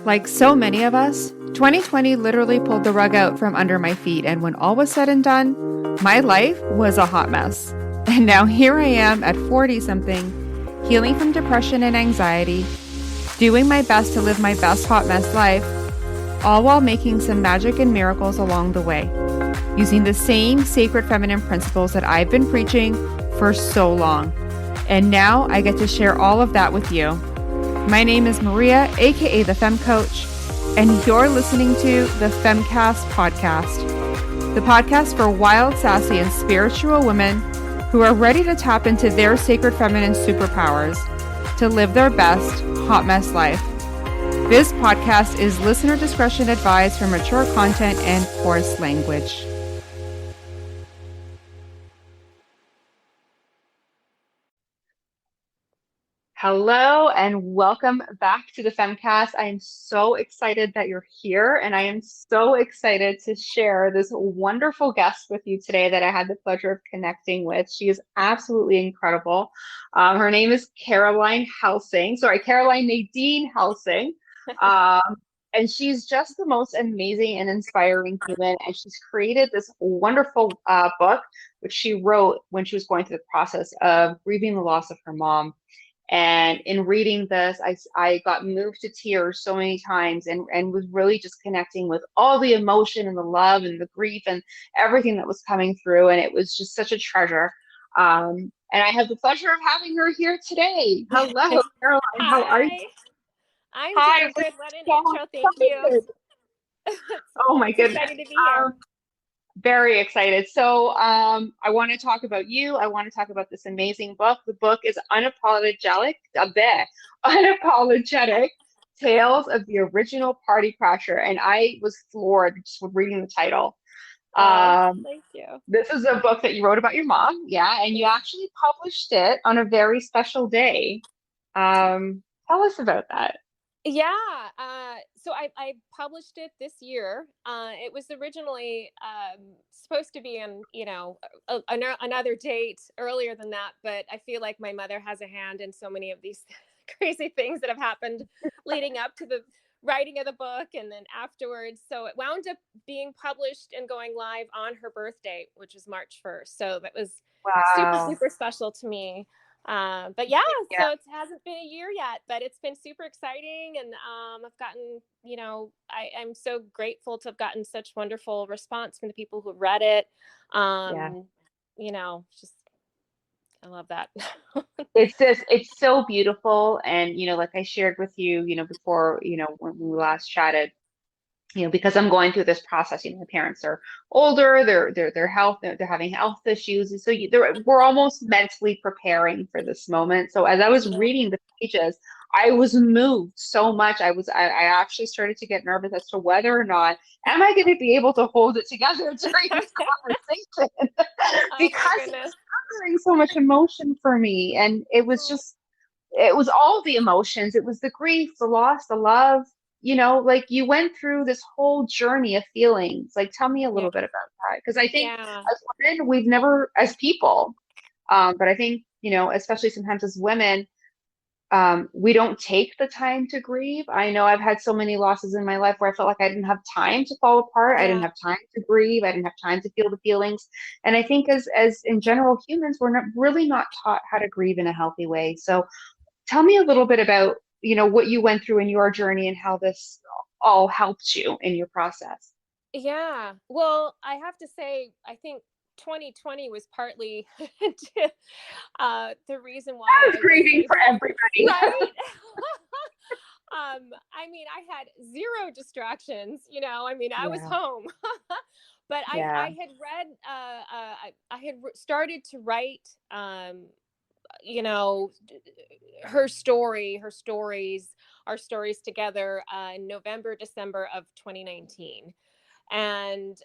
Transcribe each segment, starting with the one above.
Like so many of us, 2020 literally pulled the rug out from under my feet, and when all was said and done, my life was a hot mess. And now here I am at 40-something, healing from depression and anxiety, doing my best to live my best hot mess life, all while making some magic and miracles along the way, using the same sacred feminine principles that I've been preaching for so long. And now I get to share all of that with you. My name is Maria, aka the Femme Coach, and you're listening to the Femcast podcast, the podcast for wild, sassy, and spiritual women who are ready to tap into their sacred feminine superpowers to live their best hot mess life. This podcast is listener discretion advised for mature content and coarse language. Hello and welcome back to the Femcast. I am so excited that you're here, and I am so excited to share this wonderful guest with you today that I had the pleasure of connecting with. She is absolutely incredible. Her name is Caroline Nadine Helsing. And she's just the most amazing and inspiring human. And she's created this wonderful book, which she wrote when she was going through the process of grieving the loss of her mom. And in reading this, I got moved to tears so many times and was really just connecting with all the emotion and the love and the grief and everything that was coming through. And it was just such a treasure. And I have the pleasure of having her here today. Hello, Caroline. Hi. How are you? I'm doing good. What an intro. Thank you. Oh, my goodness. Excited to be here. Very excited. So I want to talk about you. I want to talk about this amazing book. The book is Unapologetic Tales of the Original Party Crasher. And I was floored just reading the title. Thank you. This is a book that you wrote about your mom. Yeah. And you actually published it on a very special day. Tell us about that. Yeah. So I published it this year. It was originally supposed to be on, another date earlier than that. But I feel like my mother has a hand in so many of these crazy things that have happened leading up to the writing of the book and then afterwards. So it wound up being published and going live on her birthday, which is March 1st. So that was super, super special to me. But yeah, so it hasn't been a year yet, but it's been super exciting. And I've gotten, I'm so grateful to have gotten such wonderful response from the people who read it. Just, I love that. It's so beautiful. And, like I shared with you, before, when we last chatted, because I'm going through this process, my parents are older, they're having health issues. So we're almost mentally preparing for this moment. So as I was reading the pages, I was moved so much. I actually started to get nervous as to whether or not, am I going to be able to hold it together during this conversation? Because it's triggering so much emotion for me. And it was all the emotions. It was the grief, the loss, the love. Like you went through this whole journey of feelings. Like, tell me a little bit about that. Because I think as women, we've never, as people, but I think, especially sometimes as women, we don't take the time to grieve. I know I've had so many losses in my life where I felt like I didn't have time to fall apart. I didn't have time to grieve. I didn't have time to feel the feelings. And I think as in general humans, we're not taught how to grieve in a healthy way. So tell me a little bit about what you went through in your journey and how this all helped you in your process. Yeah. Well, I have to say, I think 2020 was partly the reason why I was grieving for everybody. Right? I had zero distractions, I was home, but I had read, I had started to write, her stories, our stories together in November, December of 2019. And,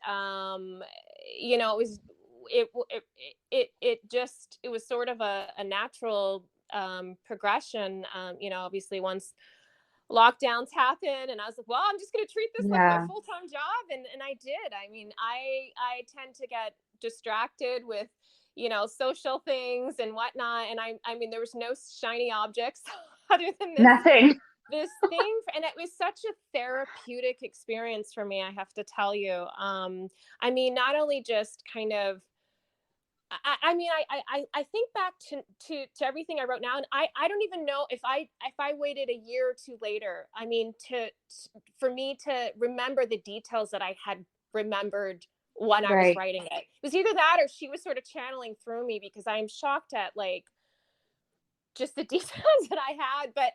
it was sort of a natural progression. Obviously once lockdowns happen and I was like, well, I'm just going to treat this like my full-time job. And I did. I tend to get distracted with, social things and whatnot. And I mean, there was no shiny objects other than this Nothing. this thing, and it was such a therapeutic experience for me, I have to tell you. I mean, not only just kind of, I mean, I think back to everything I wrote now, and I don't even know if I waited a year or two later, I mean, for me to remember the details that I had remembered when I was Right. writing it. It was either that or she was sort of channeling through me, because I'm shocked at like just the details that I had. But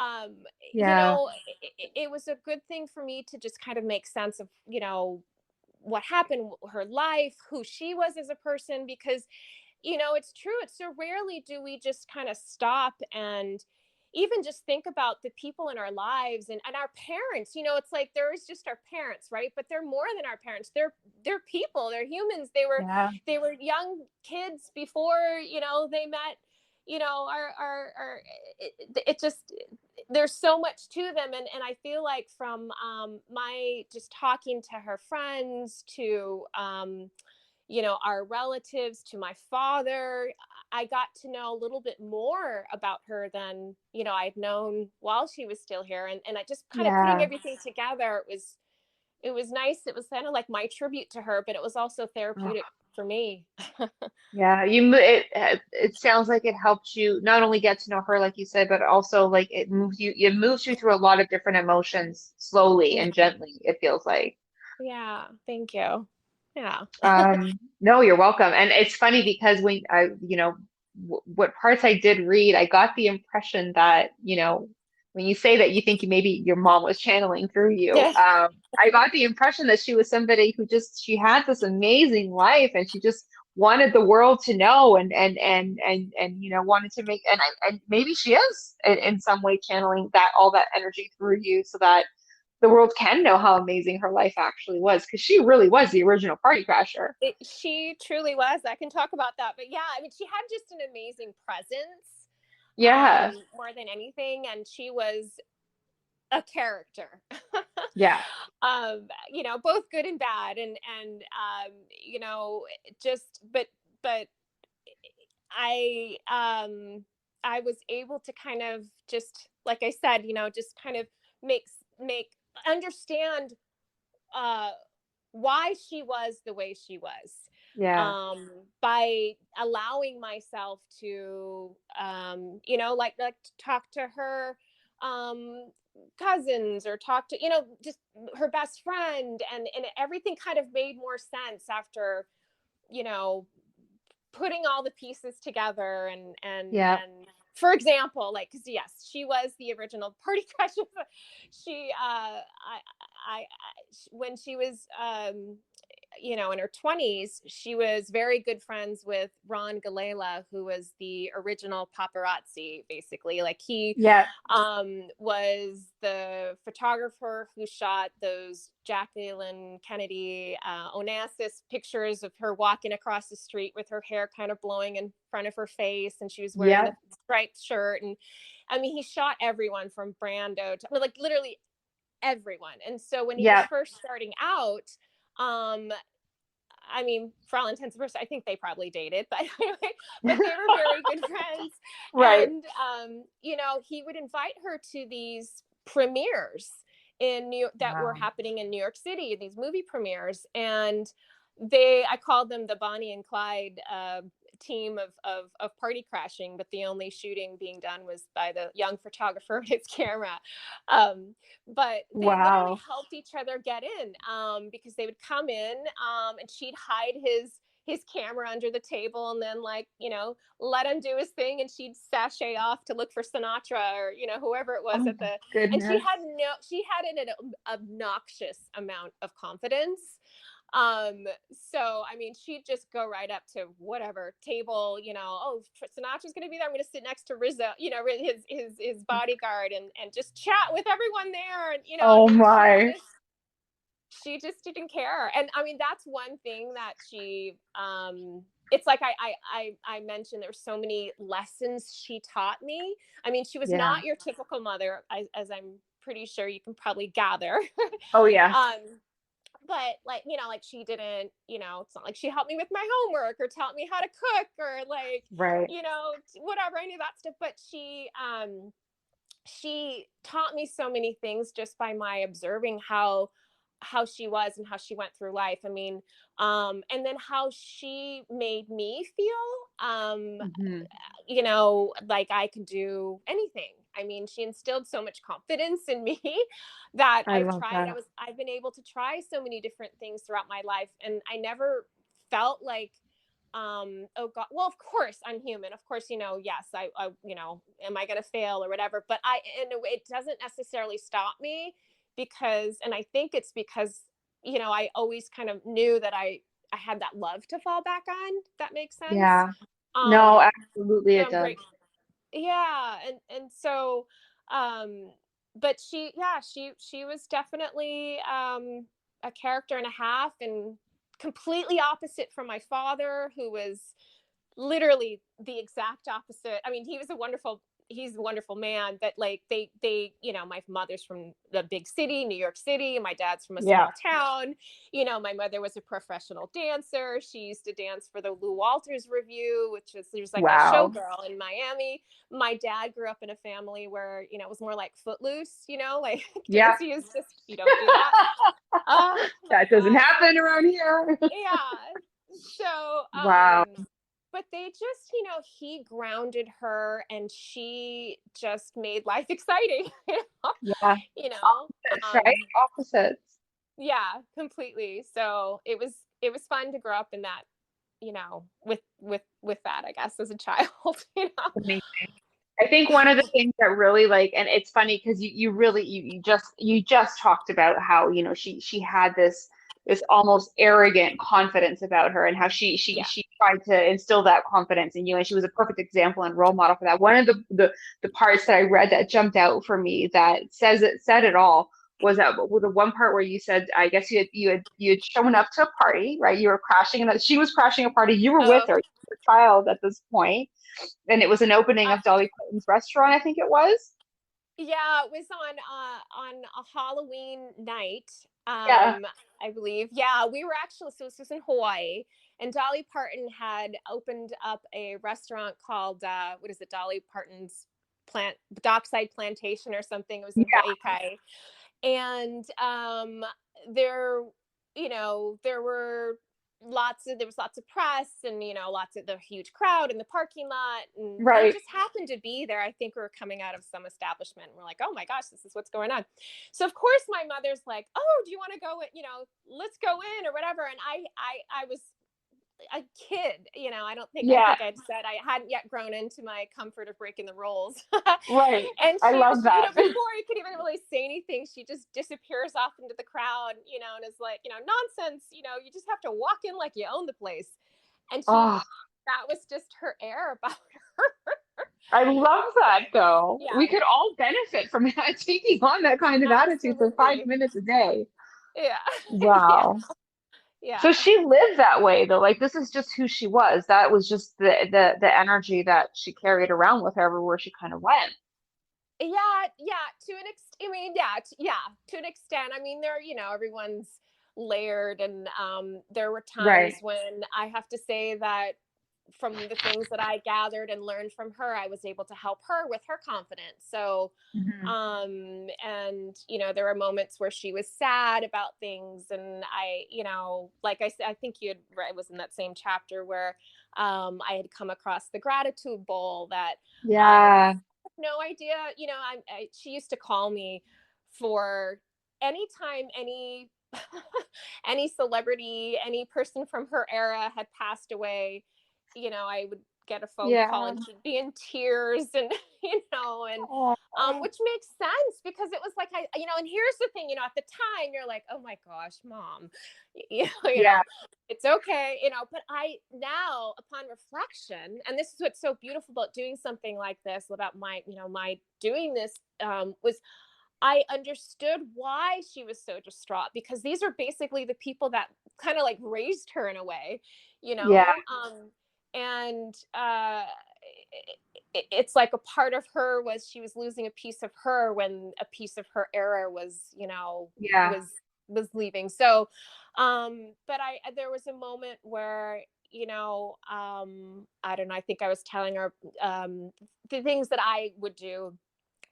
um, you Yeah. know, it was a good thing for me to just kind of make sense of, what happened, her life, who she was as a person, because it's true. It's so rarely do we just kind of stop and even just think about the people in our lives, and our parents. It's like there is just our parents, right? But they're more than our parents. They're people. They're humans. Yeah. They were young kids before they met. It just, there's so much to them, and I feel like from my just talking to her friends, to our relatives, to my father, I got to know a little bit more about her than, I'd known while she was still here. And I just kind of putting Yeah. everything together, it was nice. It was kind of like my tribute to her, but it was also Oh, therapeutic for me. yeah. It sounds like it helped you not only get to know her, like you said, but also like it moves you through a lot of different emotions slowly Yeah. and gently, it feels like. Yeah. Thank you. Yeah. No, you're welcome. And it's funny because when what parts I did read, I got the impression that, when you say that you think maybe your mom was channeling through you, Yeah. I got the impression that she was somebody who she had this amazing life and she just wanted the world to know and wanted to make, and maybe she is in some way channeling all that energy through you so that the world can know how amazing her life actually was because she really was the original party crasher. She truly was. I can talk about that. But yeah, I mean, she had just an amazing presence, Yeah, more than anything. And she was a character. yeah, Both good and bad. Just, but I was able to kind of, just like I said, just kind of make understand uh why she was the way she was, yeah, by allowing myself to like to talk to her um cousins, or talk to just her best friend, and everything kind of made more sense after you know putting all the pieces together. yeah, And for example, like, because yes, she was the original party crush. She I when she was in her 20s, she was very good friends with Ron Galella, who was the original paparazzi, basically. Like, he yeah, was the photographer who shot those Jacqueline Kennedy Onassis pictures of her walking across the street with her hair kind of blowing in front of her face, and she was wearing yeah, the striped shirt. And I mean, he shot everyone from Brando to, like, literally everyone. And so when he was yeah, first starting out, um, I mean, for all intents and purposes, I think they probably dated, but anyway, but they were very good friends. right. And he would invite her to these premieres in that were Wow. happening in New York City, these movie premieres. And I called them the Bonnie and Clyde team of party crashing, but the only shooting being done was by the young photographer and his camera. Um, but they literally Wow. helped each other get in, because they would come in, and she'd hide his camera under the table, and then, like, let him do his thing, and she'd sashay off to look for Sinatra, or whoever it was Oh at my the. And goodness. she had an obnoxious amount of confidence. So I mean, she'd just go right up to whatever table, oh, Sinatra's gonna be there, I'm gonna sit next to Rizzo, his bodyguard, and just chat with everyone there. And I Oh mean, my. she just didn't care. And I mean, that's one thing that she it's like I mentioned, there's so many lessons she taught me. I mean, she was Yeah. not your typical mother, as I'm pretty sure you can probably gather. Oh yeah. um but, like, like, she didn't, it's not like she helped me with my homework, or taught me how to cook, or, like, Right. whatever, any of that stuff. But she taught me so many things just by my observing how she was and how she went through life. I mean, and then how she made me feel, Hmm. like I could do anything. I mean, she instilled so much confidence in me that I love that. I've been able to try so many different things throughout my life. And I never felt like, oh God, well, of course I'm human. Of course, yes, I am I going to fail or whatever, but in a way, it doesn't necessarily stop me because, and I think it's because, I always kind of knew that I had that love to fall back on, if that makes sense. Yeah. No, Um, absolutely so it I'm does. great. Yeah. And so, um, but she was definitely, a character and a half, and completely opposite from my father, who was literally the exact opposite. I mean, he's a wonderful man, but like my mother's from the big city, New York City, and my dad's from a Yeah. small town. My mother was a professional dancer. She used to dance for the Lou Walters Review, which was like a Wow. showgirl in Miami. My dad grew up in a family where, it was more like Footloose, like Yeah. dancing is just, you don't do that. Oh my That doesn't gosh. happen around here. Yeah. So, Wow. but they just, he grounded her, and she just made life exciting. Yeah. you know, Opposites, right? um, Opposites. yeah, completely. So it was fun to grow up in that, with that, I guess, as a child. Amazing. I think one of the things that really like, and it's funny because you really you just talked about how, she had this almost arrogant confidence about her, and how she she Yeah. she tried to instill that confidence in you, and she was a perfect example and role model for that. One of the parts that I read that jumped out for me that said it all was that the one part where you said, I guess you had shown up to a party, right? You were crashing, and that she was crashing a party. You were with Oh, her, you were a child at this point, and it was an opening uh, of Dolly Parton's restaurant, I think it was. yeah, it was on a Halloween night. Yeah. I believe. Yeah, we were actually, so this was in Hawaii, and Dolly Parton had opened up a restaurant called, what is it, Dolly Parton's Dockside Plantation or something. It was in Yeah. Hawaii. And there there was lots of press, and lots of the huge crowd in the parking lot, and we Right. just happened to be there. I think we were coming out of some establishment, and we're like, oh my gosh, this is what's going on. So of course my mother's like, oh, do you want to go, let's go in or whatever. And I was a kid, I Yeah. think I'd said I hadn't yet grown into my comfort of breaking the rules. Right. And I she, love that. before I could even really say anything, she just disappears off into the crowd, and is like, nonsense, you just have to walk in like you own the place. And Oh, that was just her air about her. I love that though. We Yeah, could all benefit from that, taking on that kind of attitude for five absolutely. minutes a day. Yeah. Yeah. Wow. Yeah. So she lived that way though. Like this is just who she was. That was just the energy that she carried around with her everywhere she kind of went. Yeah, to an extent. I mean, yeah, to an extent. I mean, everyone's layered, and there were Right. times when I have to say that from the things that I gathered and learned from her, I was able to help her with her confidence. So, Hmm. and there were moments where she was sad about things, and like I said, I think you had read, was in that same chapter where I had come across the gratitude bowl that Yeah. no idea. She used to call me for anytime any celebrity, any person from her era had passed away. I would get a phone call Yeah. and she'd be in tears, and and Oh, which makes sense because it was like and here's the thing, at the time you're like, oh my gosh, mom, yeah. it's okay, but I now, upon reflection, and this is what's so beautiful about doing something like this, about my doing this, was I understood why she was so distraught, because these are basically the people that kind of like raised her in a way, Yeah. and it's like a part of her was, she was losing a piece of her when a piece of her era was, Yeah. was leaving. So, but there was a moment where, I don't know, I think I was telling her, the things that I would do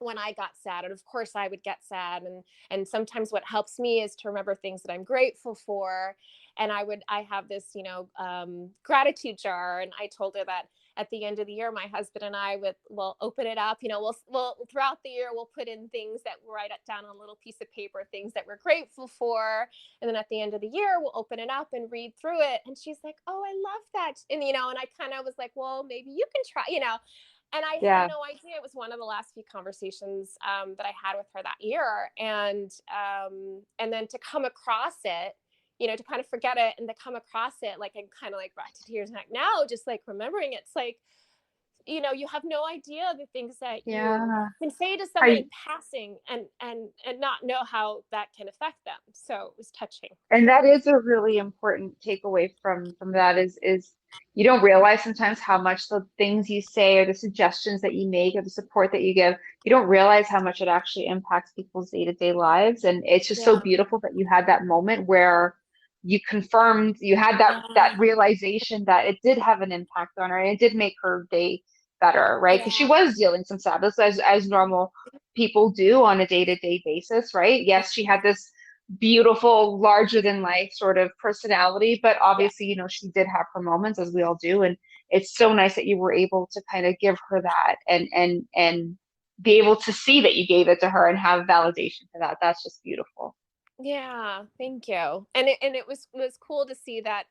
when I got sad. And of course I would get sad. And sometimes what helps me is to remember things that I'm grateful for. And I have this, gratitude jar. And I told her that at the end of the year, my husband and I will open it up, we'll throughout the year, we'll put in things that we'll write it down on a little piece of paper, things that we're grateful for. And then at the end of the year, we'll open it up and read through it. And she's like, oh, I love that. And, and I kind of was like, well, maybe you can try, and I had no idea. It was one of the last few conversations that I had with her that year. And then to come across it, to kind of forget it and to come across it, like, I'm kind of like brought to tears now, just like remembering it's like, you have no idea the things that you can say to someone in passing and not know how that can affect them. So it was touching. And that is a really important takeaway from that is you don't realize sometimes how much the things you say or the suggestions that you make or the support that you give, you don't realize how much it actually impacts people's day-to-day lives. And it's just so beautiful that you had that moment where you confirmed, you had that realization that it did have an impact on her and it did make her day better, right? Because she was dealing some sadness as normal people do on a day-to-day basis, right? Yes, she had this beautiful, larger than life sort of personality, but obviously, she did have her moments, as we all do. And it's so nice that you were able to kind of give her that and be able to see that you gave it to her and have validation for that. That's just beautiful. Yeah, thank you. And it was cool to see that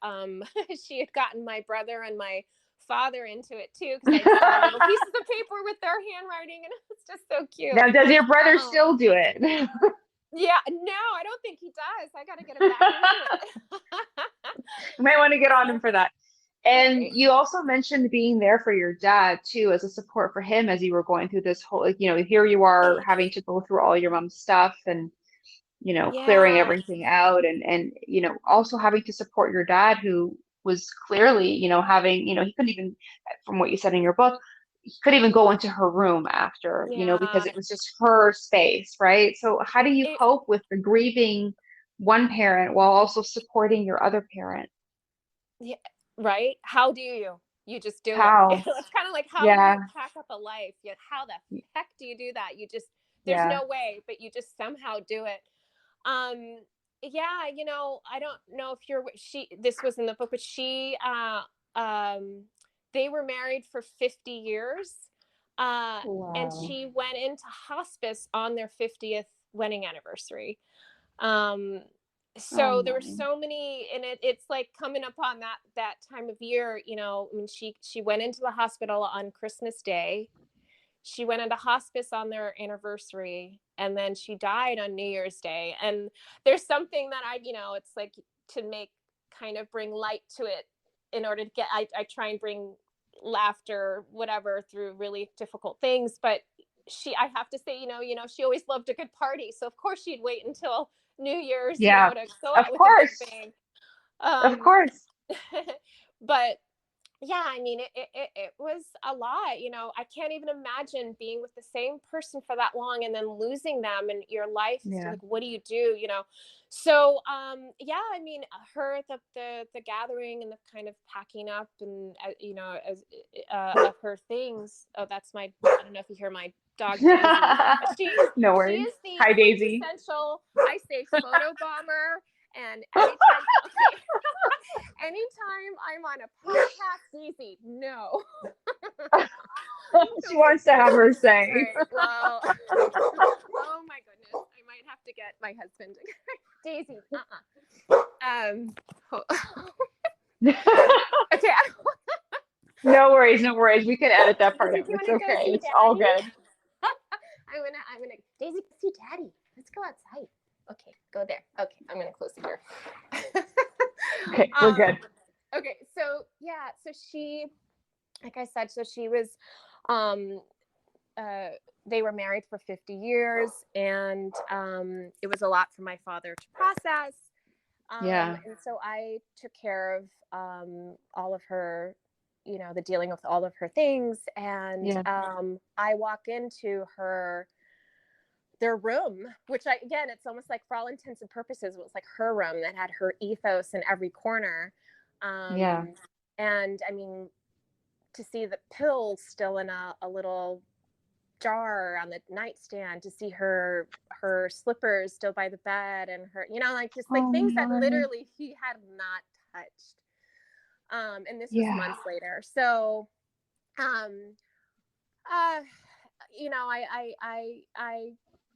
she had gotten my brother and my father into it too, because I saw little pieces of paper with their handwriting, and it's just so cute. Now, does your brother still do it? Yeah, no, I don't think he does. I got to get him back into it. You might want to get on him for that. And you also mentioned being there for your dad too, as a support for him as you were going through this whole, here you are having to go through all your mom's stuff and, clearing everything out and, also having to support your dad who was clearly, having, he couldn't even, from what you said in your book, he couldn't even go into her room after, because it was just her space, right? So how do you cope with the grieving one parent while also supporting your other parent? Yeah, right. How do you just do How? it? It's kind of like, how do you pack up a life? How the heck do you do that? You just, there's no way, but you just somehow do it. I don't know if this was in the book, but they were married for 50 years. Wow. And she went into hospice on their 50th wedding anniversary. So there were so many, and it's like coming up on that time of year, she went into the hospital on Christmas Day. She went into hospice on their anniversary, and then she died on New Year's Day. And there's something that it's like to bring light to it in order to I try and bring laughter, whatever, through really difficult things. But I have to say, she always loved a good party. So of course she'd wait until New Year's, to go out with a big bang. Of course. But yeah, I mean, it was a lot, I can't even imagine being with the same person for that long and then losing them in your life. Like, what do you do, So, I mean, the gathering and the kind of packing up and, of her things. Oh, that's I don't know if you hear my dog, Daisy. No worries. She is the Hi, Daisy. quintessential, I say, photo bomber. And anytime I'm on a podcast, Daisy, no. She wants to have her say. Right, well, oh my goodness, I might have to get my husband. Daisy, Okay. No worries. We can edit that part out. It's okay. It's all good. I'm gonna Daisy, see Daddy. Let's go outside. Okay, go there. Okay, I'm gonna close the door. Okay, we're good. Okay, so she, like I said, she was, they were married for 50 years, and it was a lot for my father to process. And so I took care of all of her, the dealing with all of her things, and I walk into their room, which it's almost like, for all intents and purposes, it was like her room that had her ethos in every corner. And I mean, to see the pills still in a little jar on the nightstand to see her slippers still by the bed, and her, like just like Oh things that my. literally he had not touched. And this was Yeah. months later. So, um, uh,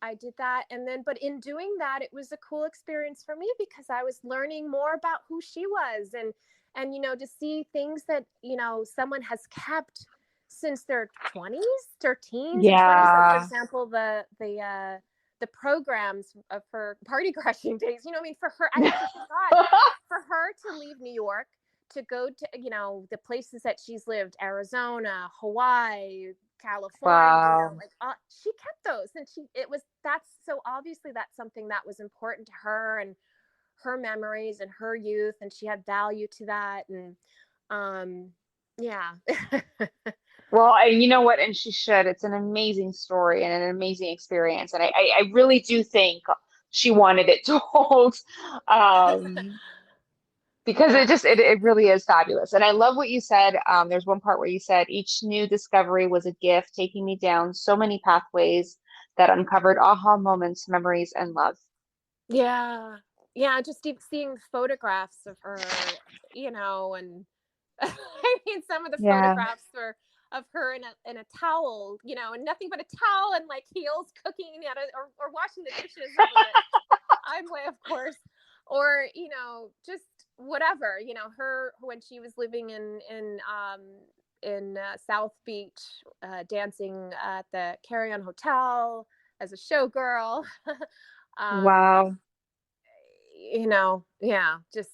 I did that, and then, but in doing that, it was a cool experience for me because I was learning more about who she was, and to see things that someone has kept since their 20s, their teens and 20s. Like, for Yeah. example, the programs of her party crashing days. I mean, for her, I forgot, for her to leave New York to go to the places that she's lived, Arizona, Hawaii, California, Wow. like she kept those, and that's so obviously that's something that was important to her and her memories and her youth, and she had value to that, and yeah. Well, and you know what? And she should. It's an amazing story and an amazing experience. And I really do think she wanted it told. Um, because Yeah. it really is fabulous. And I love what you said. There's one part where you said each new discovery was a gift, taking me down so many pathways that uncovered aha moments, memories, and love. Yeah. Yeah, just seeing photographs of her, and I mean, some of the Yeah. photographs were of her in a towel, and nothing but a towel and like heels, cooking at it, or washing the dishes over the Imway, of course, or just whatever, her when she was living in South Beach, dancing at the Carry On Hotel as a showgirl. um, Wow. yeah, just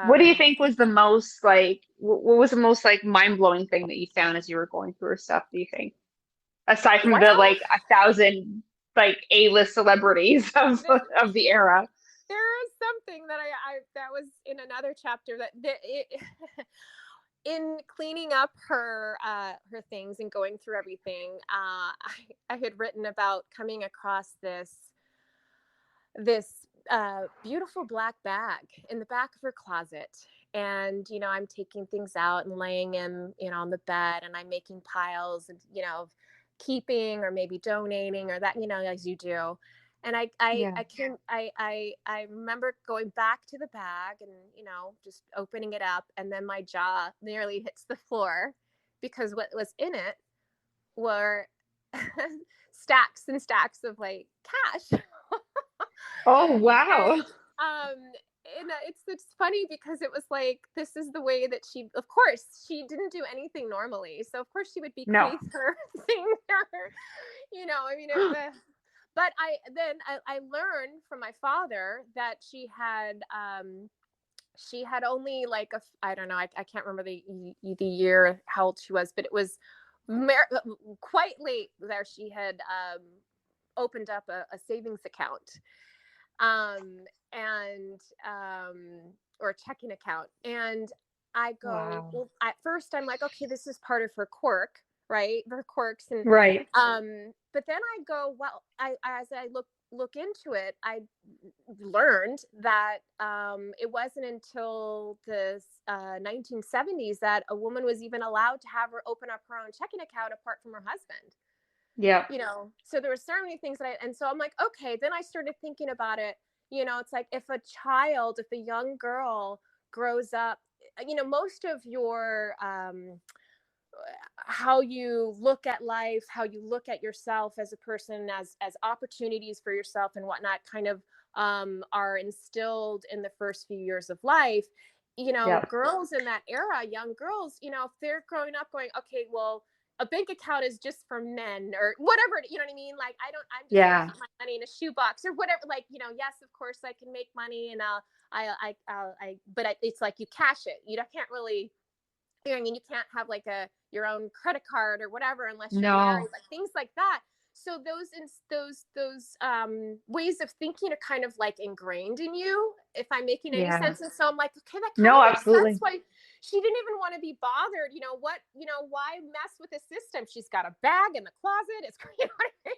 What do you think was the most like, what was the most like mind-blowing thing that you found as you were going through her stuff, do you think? Aside from the well, like 1,000 like A-list celebrities of the, of the era. there is something that I that was in another chapter in cleaning up her things and going through everything. I had written about coming across this beautiful black bag in the back of her closet, and I'm taking things out and laying them on the bed, and I'm making piles and keeping or maybe donating, or that as you do. And Yeah. I remember going back to the bag and just opening it up, and then my jaw nearly hits the floor because what was in it were stacks and stacks of like cash. Oh, wow. And it's funny because it was like, this is the way that she, of course she didn't do anything normally, so of course she would No. bequeath her thing, or I mean but I learned from my father that she had only like I don't know, I can't remember the year how old she was, but it was quite late there. She had opened up a savings account, um, and or a checking account. And I go, Wow. well, at first I'm like, okay, this is part of her quirk, right? Her quirks, and Right. but then I go, well, as I look into it, I learned that it wasn't until the 1970s that a woman was even allowed to have her open up her own checking account apart from her husband. Yeah. So there were so many things and so I'm like, okay, then I started thinking about it. It's like, if a young girl grows up, most of your how you look at life, how you look at yourself as a person, as opportunities for yourself and whatnot, kind of are instilled in the first few years of life. Yeah. Girls in that era, young girls, if they're growing up going, okay, well, a bank account is just for men, or whatever, you know what I mean? Like, I'm just going to Yeah. keep my money in a shoebox or whatever. Like, yes, of course I can make money, and it's like you cash it. You can't really, I mean, you can't have like your own credit card or whatever unless you're married, No. like things like that. So those ways of thinking are kind of like ingrained in you, if I'm making any Yeah. sense. And so I'm like, okay, that kind No, of makes sense absolutely. why she didn't even want to be bothered. Why mess with the system? She's got a bag in the closet. It's what I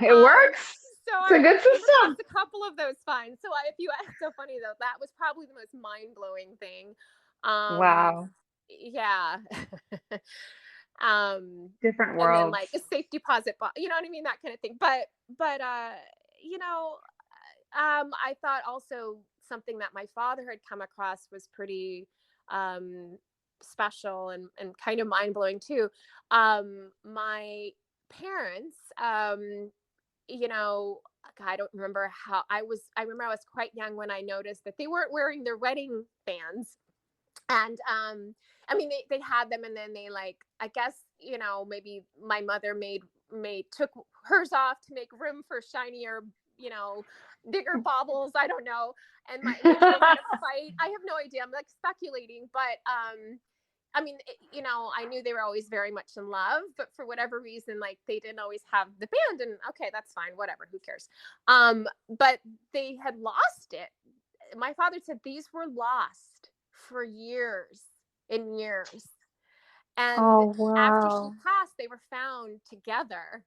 mean? It works. So It's a I good came across system. a couple of those finds. So it's so funny though. That was probably the most mind blowing thing. Um, Wow. yeah. Different And then worlds. like a safe deposit, you know what I mean? That kind of thing. But you know, I thought also something that my father had come across was pretty um, special and kind of mind blowing too. My parents, you know, I don't remember how I was. I remember I was quite young when I noticed that they weren't wearing their wedding bands. And I mean, they had them, and then they like, I guess, you know, maybe my mother made took hers off to make room for shinier, you know, bigger baubles. I don't know. And maybe they had a fight. I have no idea. I'm like speculating, but I mean, you know, I knew they were always very much in love, but for whatever reason, like they didn't always have the band. And okay, that's fine, whatever, who cares? But they had lost it. My father said these were lost for years and years. And Oh, after she wow. passed, they were found together.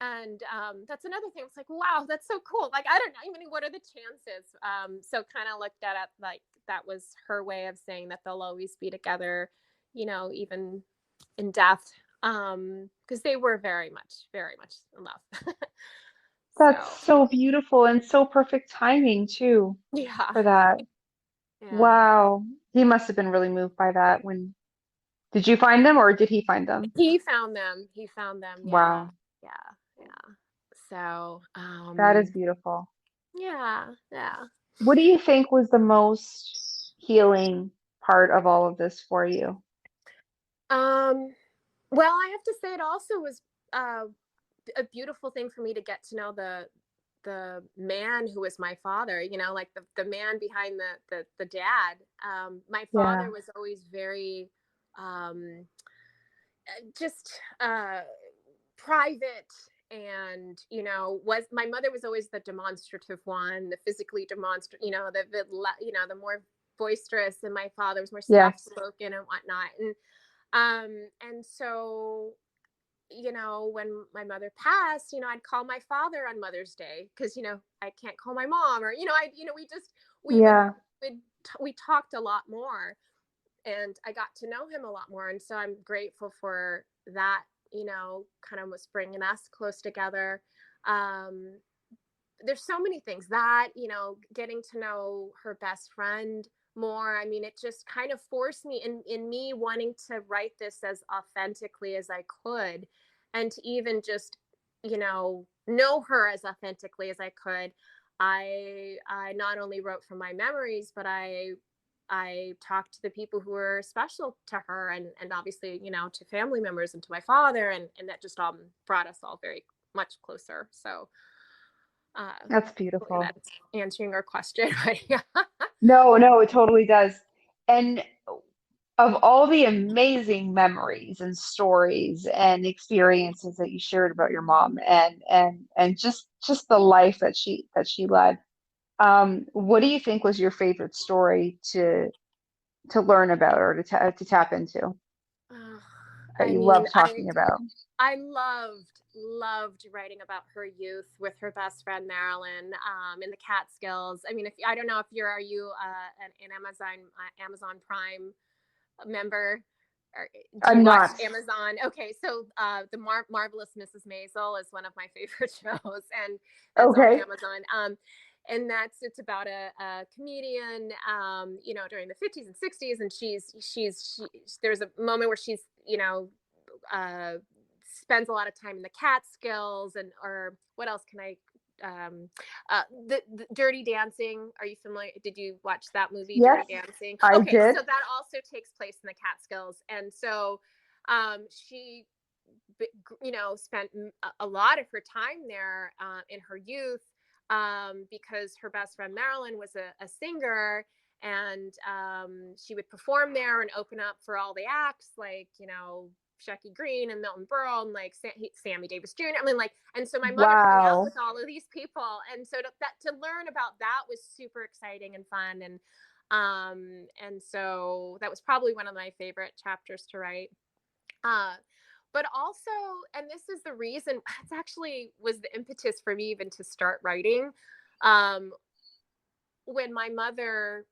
And that's another thing. It's like, wow, that's so cool. Like, I don't know. I mean, what are the chances? So kind of looked at it like that was her way of saying that they'll always be together, you know, even in death. Because they were very much in love. That's So, so beautiful and so perfect timing too yeah. for that. Yeah. Wow. He must have been really moved by that when did you find them or did he find them? He found them. He found them. Yeah. Wow. Yeah. Yeah. So, That is beautiful. yeah. Yeah. What do you think was the most healing part of all of this for you? Um, well, I have to say it also was uh, a beautiful thing for me to get to know the man who was my father, you know, like the man behind the dad. My Yeah. father was always very um just private, and you know, was my mother was always the demonstrative one, the physically demonstrative, you know, you know, the more boisterous, and my father was more soft Yes. spoken and whatnot. And so, you know, when my mother passed, you know, I'd call my father on Mother's Day because, you know, I can't call my mom, or, you know, I, you know, we Yeah. we talked a lot more, and I got to know him a lot more. And so I'm grateful for that, you know, kind of was bringing us close together. Um, there's so many things that, you know, getting to know her best friend more. I mean, it just kind of forced me in me wanting to write this as authentically as I could, and to even just, you know her as authentically as I could. I not only wrote from my memories, but I talked to the people who were special to her, and obviously, you know, to family members and to my father, and that just all brought us all very much closer. So That's hopefully beautiful. that's answering your question. But yeah. No, no, it totally does. And of all the amazing memories and stories and experiences that you shared about your mom and just the life that she led, what do you think was your favorite story to learn about or to tap into Uh, that I you mean, love talking about? I loved writing about her youth with her best friend Marilyn, in the Catskills. I mean, if I don't know if are you an Amazon Prime member, or do you I'm watch not. Amazon? Okay, so the Marvelous Mrs. Maisel is one of my favorite shows, and that's on Okay. Amazon. And it's about a comedian, you know, during the 50s and 60s, and there's a moment where she's, you know, uh, spends a lot of time in the Catskills, and or what else can I the Dirty Dancing. Are you familiar? Did you watch that movie, Yes, Dirty Dancing? I Okay, did. so that also takes place in the Catskills, and so she, you know, spent a lot of her time there in her youth, because her best friend Marilyn was a singer, and she would perform there and open up for all the acts, like, you know, Shecky Green and Milton Berle and like Sammy Davis Jr. I mean, like, and so my mother hung out Wow. with all of these people, and so to learn about that was super exciting and fun, and so that was probably one of my favorite chapters to write. Uh, but also, and this is the reason, it's actually was the impetus for me even to start writing. Um, when my mother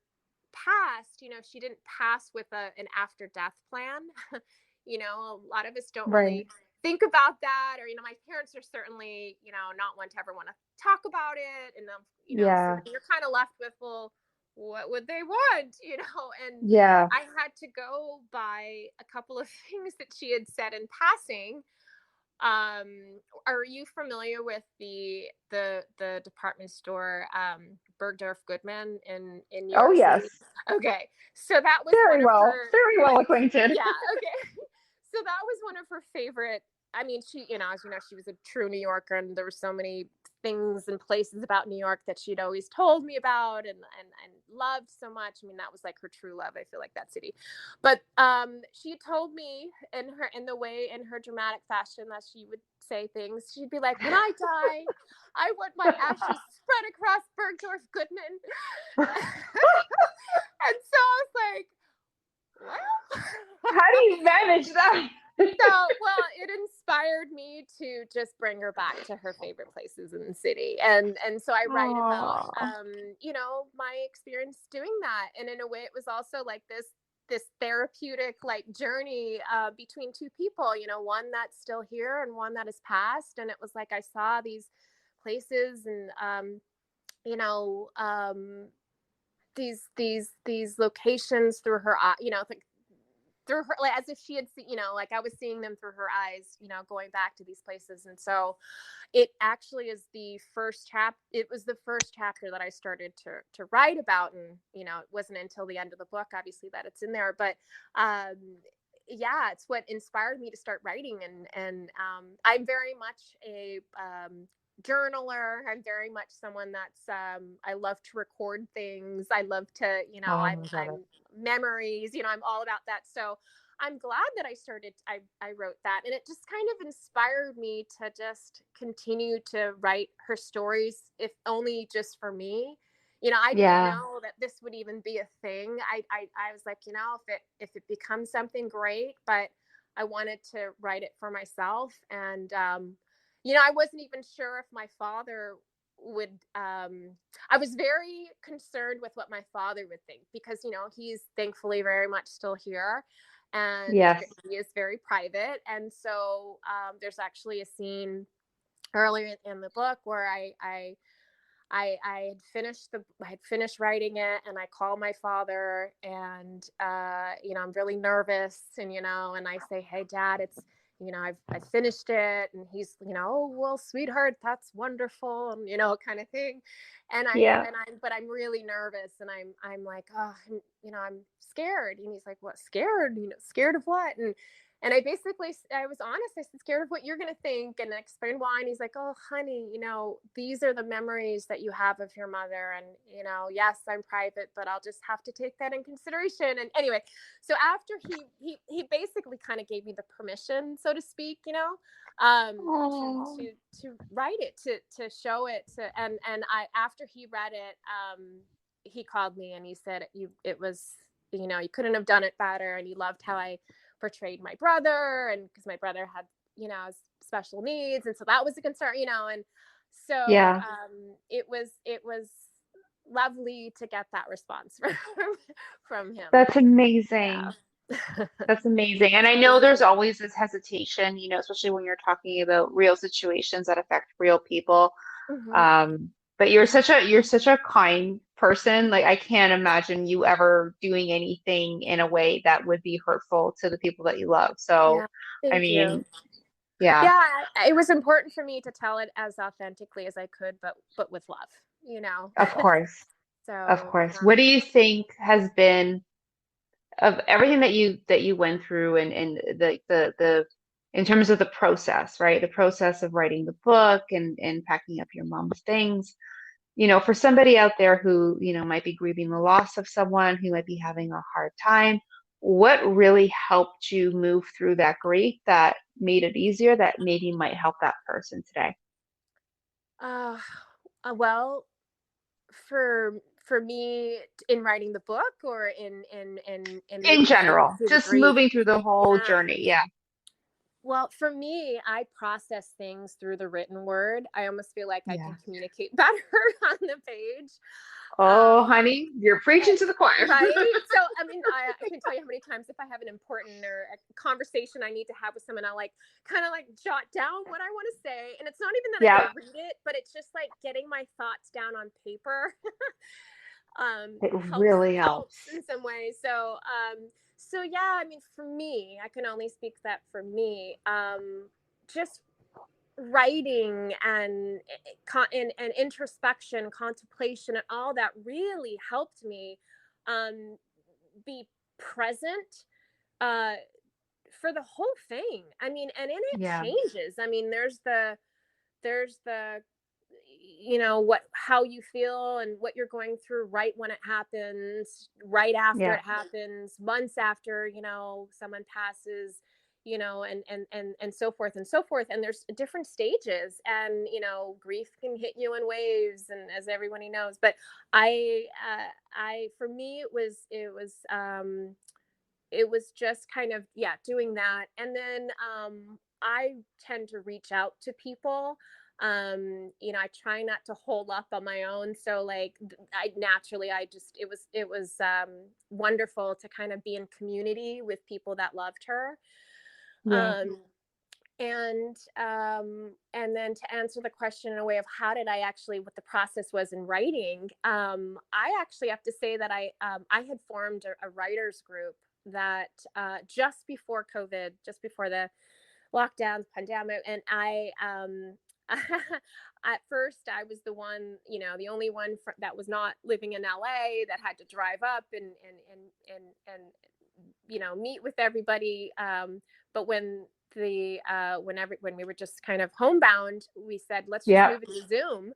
passed, you know, she didn't pass with an after death plan. A lot of us don't Right. really think about that, or my parents are certainly not one to ever want to talk about it, and so Yeah. then you're kind of left with, well, what would they want, and Yeah. I had to go by a couple of things that she had said in passing. Are you familiar with the department store, Bergdorf Goodman in New Oh, York City? yes. Okay, so that was one of her, Very well acquainted. yeah, okay. So that was one of her favorite. I mean, she, as she was a true New Yorker, and there were so many things and places about New York that she'd always told me about and loved so much. I mean, that was like her true love. I feel like that city. But she told me in her dramatic fashion that she would say things. She'd be like, "When I die, I want my ashes spread across Bergdorf Goodman." And so I was like, well, How do you manage that? well, it inspired me to just bring her back to her favorite places in the city, and so I write about Aw. my experience doing that, and in a way, it was also like this therapeutic like journey between two people, one that's still here and one that has passed, and it was like I saw these places and you know these locations through her eye, through her, like as if she had seen, like I was seeing them through her eyes, going back to these places. And so it actually is it was the first chapter that I started to write about. And it wasn't until the end of the book, obviously, that it's in there, but yeah, it's what inspired me to start writing. And I'm very much a journaler. I'm very much someone that's I love to record things. I love to, Oh I'm my God. memories, I'm all about that. So I'm glad that I wrote that, and it just kind of inspired me to just continue to write her stories, if only just for me. I didn't Yeah. know that this would even be a thing. I was like, if it becomes something, great, but I wanted to write it for myself. And I wasn't even sure if my father would I was very concerned with what my father would think, because he's thankfully very much still here, and Yes. he is very private. And so there's actually a scene earlier in the book where I had finished writing it, and I call my father, and I'm really nervous, and and I say, "Hey, Dad, it's I've finished it," and he's "Oh, well, sweetheart, that's wonderful," and kind of thing. And Yeah. I'm really nervous, and I'm like, "Oh, I'm scared." And he's like, "What, scared? Scared of what?" And I was honest. I said, "Scared of what you're going to think," and I explained why. And he's like, "Oh, honey, these are the memories that you have of your mother. And, yes, I'm private, but I'll just have to take that in consideration." And anyway, so after he basically kind of gave me the permission, so to speak, Oh. to write it, to show it, after he read it, he called me and he said, it was, you couldn't have done it better. And he loved how I portrayed my brother, and because my brother had special needs, and so that was a concern, and so Yeah. it was lovely to get that response from him. That's Yeah. amazing. That's amazing. And I know there's always this hesitation, especially when you're talking about real situations that affect real people. Mm-hmm. But you're such a kind person. Like I can't imagine you ever doing anything in a way that would be hurtful to the people that you love. So, Yeah, I thank you. mean, yeah, Yeah, it was important for me to tell it as authentically as I could, but with love, of course. Of So course. What do you think has been of everything that you went through and the in terms of the process, right? The process of writing the book and packing up your mom's things, for somebody out there who, might be grieving the loss of someone, who might be having a hard time, what really helped you move through that grief that made it easier, that maybe might help that person today? uh, well, for me, in writing the book, or in In moving general, through the just grief. moving through the whole Yeah. journey. Yeah. Well, for me, I process things through the written word. I almost feel like I Yeah. can communicate better on the page. Oh, Um, honey, you're preaching to the choir. right. So, I mean, I can tell you how many times if I have an important or a conversation I need to have with someone, I'll like kind of like jot down what I want to say. And it's not even that I Yeah, go read it, but it's just like getting my thoughts down on paper. it Helps really helps. in some ways. So yeah, I mean, for me, I can only speak that for me. Just writing and introspection, contemplation, and all that really helped me be present uh, for the whole thing. I mean, and it Yeah, changes. I mean, there's the what how you feel and what you're going through right when it happens, right after yeah, it happens, months after someone passes, and so forth and so forth. And there's different stages, and grief can hit you in waves, and as everybody knows. But I for me it was just kind of, yeah, doing that. And then I tend to reach out to people. I try not to hold up on my own. So like it was wonderful to kind of be in community with people that loved her. yeah, um and then to answer the question in a way of how did I actually, what the process was in writing, I actually have to say that I had formed a writers group that just before COVID, just before the lockdowns, pandemic. And I at first I was the one, the only one that was not living in LA, that had to drive up and meet with everybody. But when we were just kind of homebound, we said, let's just yeah. move it to Zoom.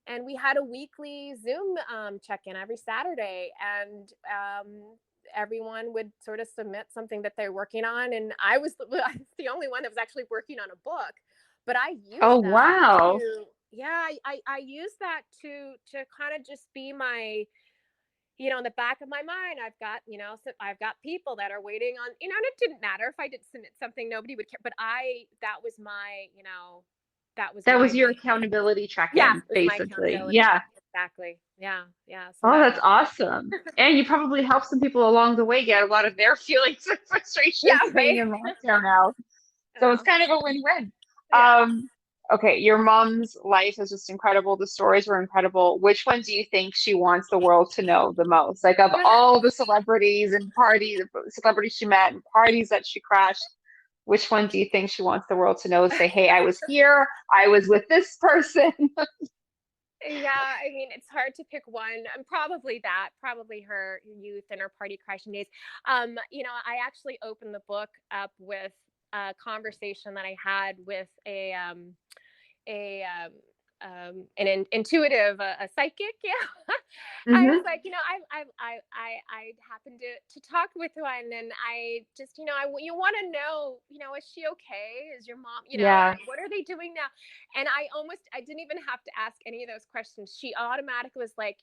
And we had a weekly Zoom check-in every Saturday. And everyone would sort of submit something that they're working on. And I was the only one that was actually working on a book. But I Oh, used that wow. to, yeah, I used that to kind of just be my, in the back of my mind, I've got, so I've got people that are waiting on, and it didn't matter if I did submit something, nobody would care. But that was That my was your thing. accountability Yeah, check-in, it was my basically. accountability Yeah. check. Exactly. Yeah. Yeah. So Oh, that that's helped. awesome. And you probably helped some people along the way get a lot of their feelings and Yeah. frustrations being Right. in lockdown now. So it's Yeah. kind of a win-win. Yeah. Um, okay, your mom's life is just incredible. The stories were incredible. Which one do you think she wants the world to know the most? Like of all the celebrities and the celebrities she met and parties that she crashed, which one do you think she wants the world to know? Say, hey, I was here. I was with this person. Yeah, I mean, it's hard to pick one. Probably her youth and her party crashing days. I actually opened the book up with a conversation that I had with an intuitive, a psychic. Yeah. I was Hmm. like, I happened to talk with one, and I just, you want to know, is she okay? Is your mom, Yeah. what are they doing now? And I didn't even have to ask any of those questions. She automatically was like,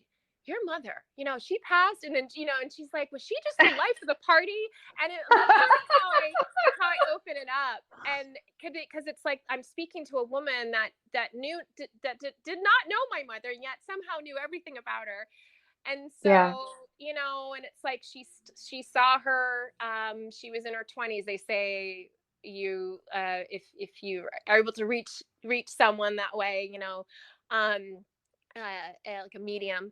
your mother, she passed. And then, and she's like, was she just the life of the party? And that's sort of how I open it up. And because it's like I'm speaking to a woman that did not know my mother, yet somehow knew everything about her. And Yeah. so, and it's like she saw her, she was in her 20s. They say if you are able to reach someone that way, um like a medium,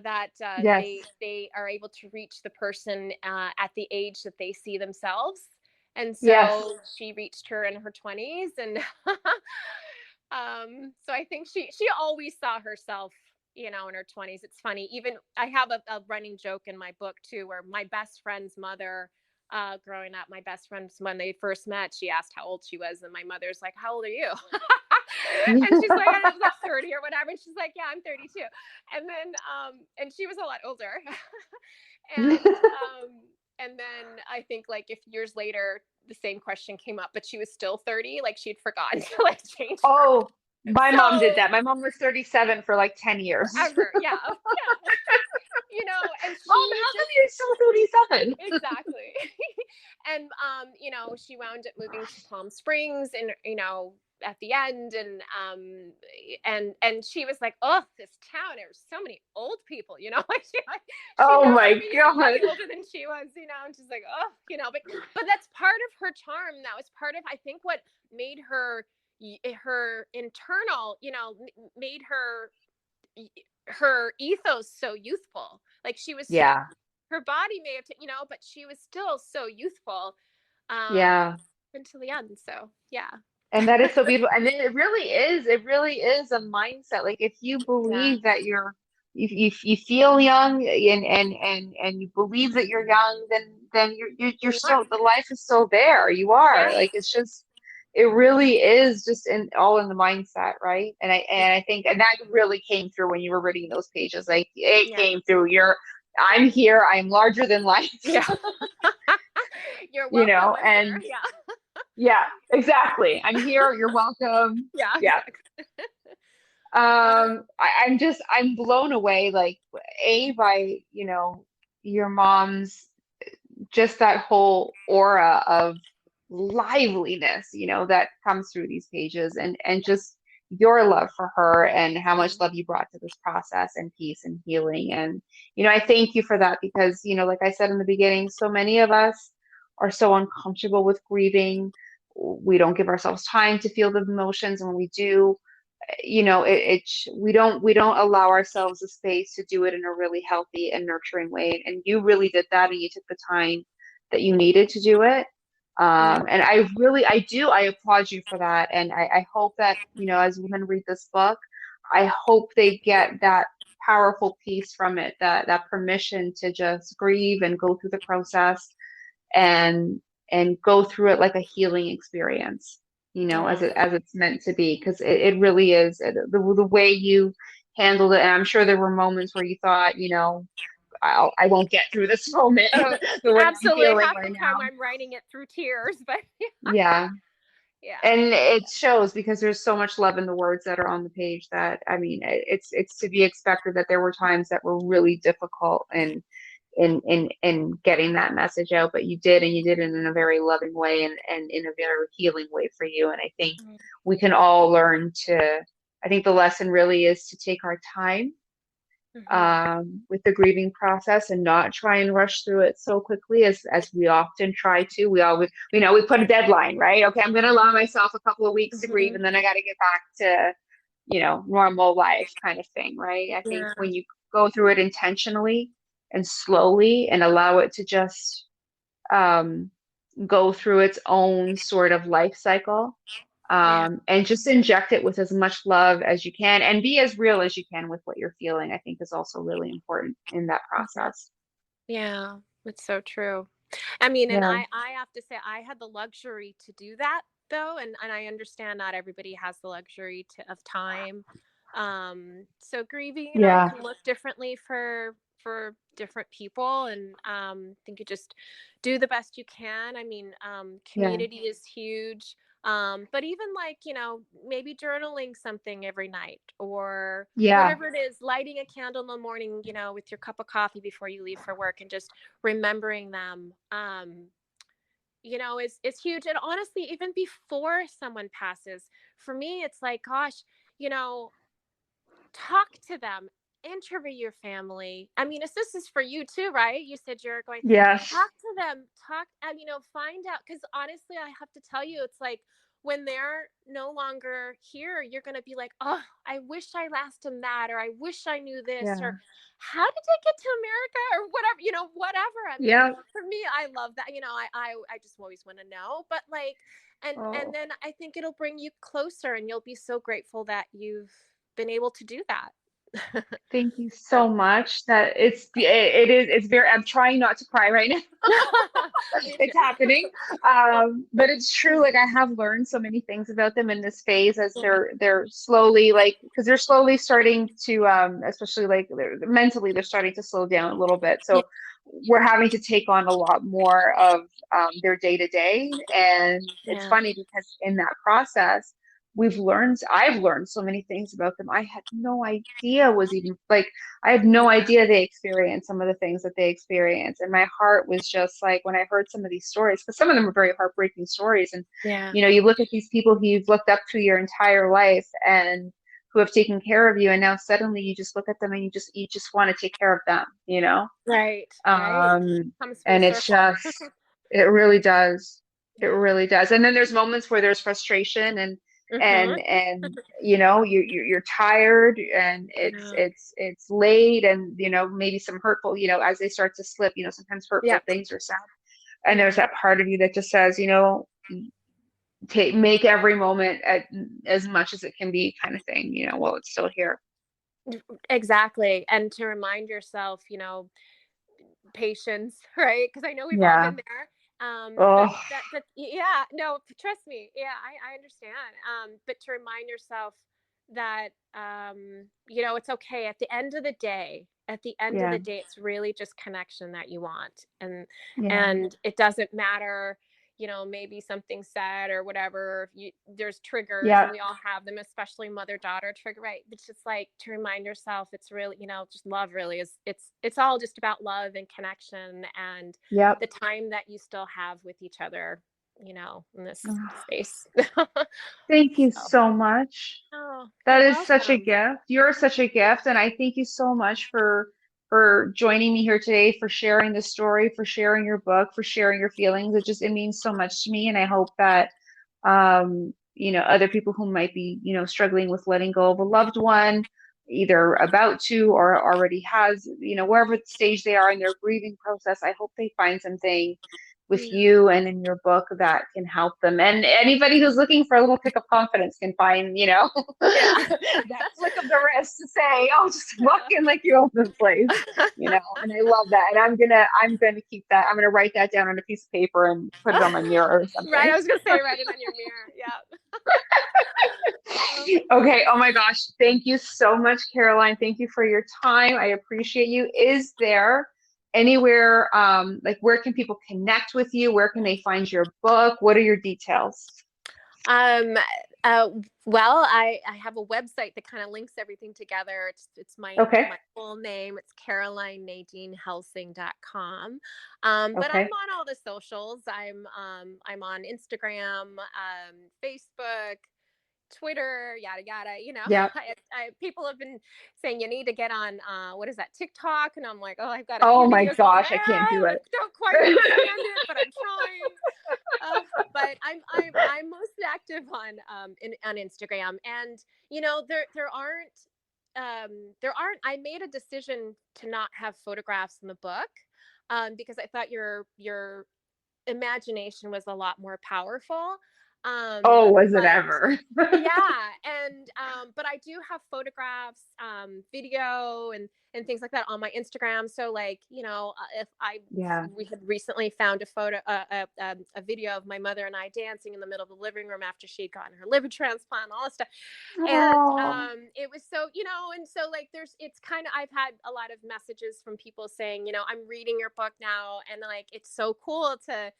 that Yes. they are able to reach the person at the age that they see themselves. And Yes. so she reached her in her 20s. And so I think she always saw herself, in her 20s. It's funny. Even I have a running joke in my book too, where my best friend's mother, growing up, my best friends, when they first met, she asked how old she was, and my mother's like, how old are you? And she's like, I was like 30 or whatever. And she's like, yeah, I'm 32. And then and she was a lot older. And then I think like if years later the same question came up, but she was still 30, like she'd forgotten to like change her. Oh, my mom did So that. My mom was 37 for like 10 years. forever, yeah, yeah. And Mom, she how come just you're still 37? exactly. And she wound up moving to Palm Springs, and at the end, and she was like, oh, this town, there's so many old people, like she Oh knows my me God. way older than she was, and she's like, oh, but that's part of her charm. That was part of, I think, what made her internal, made her ethos so youthful. Like she was, Yeah. her body may have, but she was still so youthful, Yeah. until the end. So yeah. And that is so beautiful. And it really is a mindset. Like if you Yeah. believe that you feel young and you believe that you're young, then you're You are. still, the life is still there. You are, Yes. like, it's just, it really is just all in the mindset, right? Yeah. I think, and that really came through when you were reading those pages. Like it Yeah. came through I'm Yeah. here, I'm larger than life. Yeah. You're You welcome. know, I'm here. and Yeah. yeah, exactly. I'm here, you're welcome. Yeah. Yeah. Exactly. I'm blown away, like, by, your mom's, just that whole aura of liveliness, that comes through these pages, and just your love for her and how much love you brought to this process and peace and healing. And, I thank you for that because, like I said in the beginning, so many of us are so uncomfortable with grieving. We don't give ourselves time to feel the emotions. And when we do, we don't allow ourselves the space to do it in a really healthy and nurturing way. And you really did that, and you took the time that you needed to do it. Yeah. And I applaud you for that. And I hope that, as women read this book, I hope they get that powerful piece from it, that permission to just grieve and go through the process, and go through it like a healing experience, Yeah. as it's meant to be, because it really is, the way you handled it. And I'm sure there were moments where you thought, I won't get through this moment Oh, the way I'm absolutely. feeling Half the right time now. I'm writing it through tears, but Yeah. yeah. And it shows because there's so much love in the words that are on the page that, I mean, it's to be expected that there were times that were really difficult in getting that message out, but you did, and you did it in a very loving way, and in a very healing way for you. And I think we can all learn to, I think the lesson really is to take our time Mm-hmm. with the grieving process, and not try and rush through it so quickly as we often try to. We always, we put a deadline, right? Okay, I'm going to allow myself a couple of weeks to grieve, Mm-hmm. and then I got to get back to, normal life kind of thing, right? I think Yeah. when you go through it intentionally and slowly, and allow it to just um, go through its own sort of life cycle, Yeah. and just inject it with as much love as you can, and be as real as you can with what you're feeling, I think is also really important in that Mhm. process. Yeah. It's so true. I mean, and Yeah. I have to say, I had the luxury to do that though, and I understand not everybody has the luxury of time. So grieving, Yeah. can look differently for different people, and I think you just do the best you can. I mean, Yeah. community is huge. But even like, maybe journaling something every night, or Yeah. whatever it is, lighting a candle in the morning, with your cup of coffee before you leave for work, and just remembering them, is huge. And honestly, even before someone passes, for me, it's like, gosh, you know, talk to them, interview your family. I mean, this is for you too, right? You said you're going, Yes. talk to them, and find out. Because honestly, I have to tell you, it's like, when they're no longer here, you're going to be like, oh, I wish I asked him that, or I wish I knew this, Yeah. or how did they get to America, or whatever, whatever. I mean, Yeah. for me, I love that. I just always want to know, but like, and Oh, then I think it'll bring you closer, and you'll be so grateful that you've been able to do that. thank you So so much. That it's very, I'm trying not to cry right now. me too. It's happening. But it's true. Like, I have learned so many things about them in this phase, as Yeah. they're slowly, like, because they're slowly starting to, especially like mentally, they're starting to slow down a little bit. Yeah. So we're having to take on a lot more of their day to day. And it's Yeah. funny because in that process, I've learned so many things about them. I had no idea was even like, I had no idea they experienced some of the things that they experienced. And my heart was just like, when I heard some of these stories, because some of them are very heartbreaking stories. And, Yeah. you look at these people who you've looked up to your entire life and who have taken care of you. And now suddenly you just look at them and you just want to take care of them. Right. Right. Um, Comes full and it's circle. just, it really does. It Yeah. really does. And then there's moments where there's frustration and Mm-hmm. and you're tired and Yeah. it's late and maybe some hurtful, as they start to slip, sometimes Yeah. hurtful things are said. And there's Yeah. that part of you that just says, make every moment as much as it can be kind of thing, while it's still here. Exactly. And to remind yourself, patience, right? Because I know we've all Yeah. been there. Oh, Yeah, no, trust me. Yeah, I understand. But to remind yourself that, it's okay. At the end of yeah. the day, it's really just connection that you want. Yeah. And it doesn't matter, maybe something said or whatever. There's triggers and Yeah. we all have them, especially mother-daughter trigger, right? It's just like to remind yourself it's really, just love really is it's all just about love and connection and Yep. the time that you still have with each other, in this space. Thank you So, so much. oh, That you're is such a welcome. gift. You're such a gift, and I thank you so much for joining me here today, for sharing the story, for sharing your book, for sharing your feelings. It means so much to me, and I hope that other people who might be, struggling with letting go of a loved one, either about to or already has, wherever stage they are in their grieving process, I hope they find something with Yeah. you and in your book that can help them. And anybody who's looking for a little kick of confidence can find, Yeah. that flick of the wrist to say, oh, just walk in like you own this place, and I love that. And I'm gonna keep that. I'm gonna write that down on a piece of paper and put it on my mirror or Right. something. I was gonna say write it on your mirror. Yeah. Okay. Oh my gosh. Thank you so much, Caroline. Thank you for your time. I appreciate you. Is there anywhere, like where can people connect with you? Where can they find your book? What are your details? Um, uh, well, I have a website that kind of links everything together. It's Okay. my full name. It's carolinenadinehelsing.com. But I'm Okay. on all the socials. I'm on Instagram, Facebook, Twitter, yada yada. Yeah. People have been saying you need to get on what is that, TikTok, and I'm like, oh, I've got a few Oh my videos. I'm like, gosh, I can't do I it. don't quite understand it, but I'm trying. But I'm most active on Instagram, and there aren't. I made a decision to not have photographs in the book, because I thought your imagination was a lot more powerful. Oh, was it But ever? yeah, and but I do have photographs, video, and things like that on my Instagram. So like, if Yeah. we had recently found a video of my mother and I dancing in the middle of the living room after she'd gotten her liver transplant, all this stuff. And Oh, it was so, and so like it's kind of, I've had a lot of messages from people saying, I'm reading your book now, and like it's so cool to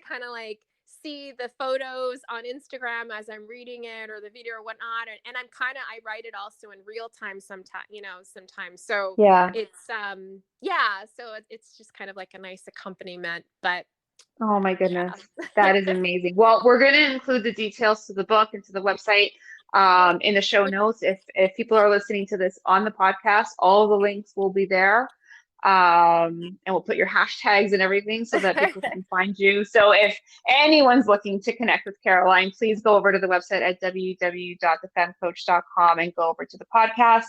kind of like see the photos on Instagram as I'm reading it, or the video or whatnot. And I write it also in real time sometimes. So yeah. it's, yeah, so it's just kind of like a nice accompaniment, but Oh my goodness. yeah. That is amazing. Well, we're going to include the details to the book and to the website in the show notes. If people are listening to this on the podcast, all the links will be there. And we'll put your hashtags and everything so that people can find you. So if anyone's looking to connect with Caroline, please go over to the website at www.thefemcoach.com and go over to the podcast.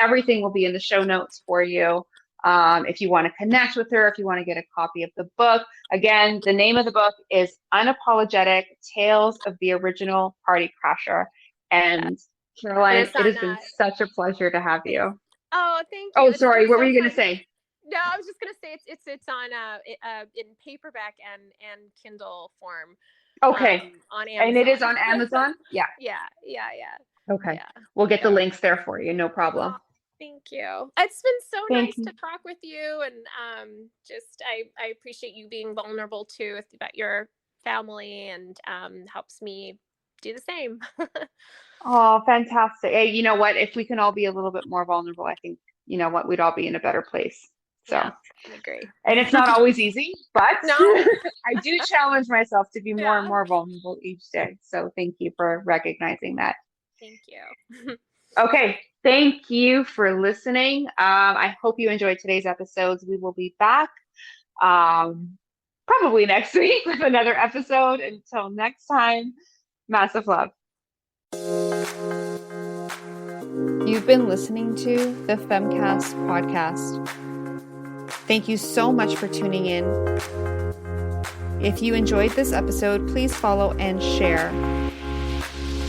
Everything will be in the show notes for you. If you want to connect with her, if you want to get a copy of the book. Again, the name of the book is Unapologetic Tales of the Original Party Crasher. And And Caroline, it's it on has been such a pleasure to have thanks. you. Oh, thank you. Oh, It's been sorry. What were so you going to fun. say? No, I was just gonna say it's on in paperback and Kindle form, Okay. on And it is Amazon. on Amazon? Yeah. Yeah, Okay. yeah. We'll get the So, links there for you. No problem. oh, thank you. It's been so Thank nice you. to talk with you, and just I appreciate you being vulnerable too about your family, and helps me do the same. Oh, fantastic. Hey, you know what? If we can all be a little bit more vulnerable, I think, you know what, we'd all be in a better place. So, Yeah, I agree. and it's not always easy, but No. I do challenge myself to be more and Yeah. more vulnerable each day. So thank you for recognizing that. Thank you. Okay. Thank you for listening. I hope you enjoyed today's episodes. We will be back probably next week with another episode. Until next time, massive love. You've been listening to the Femcast podcast. Thank you so much for tuning in. If you enjoyed this episode, please follow and share.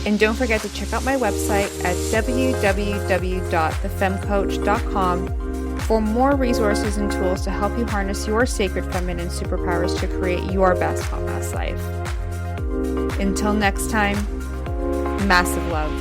And don't forget to check out my website at www.thefemcoach.com for more resources and tools to help you harness your sacred feminine superpowers to create your best hot mess life. Until next time, massive love.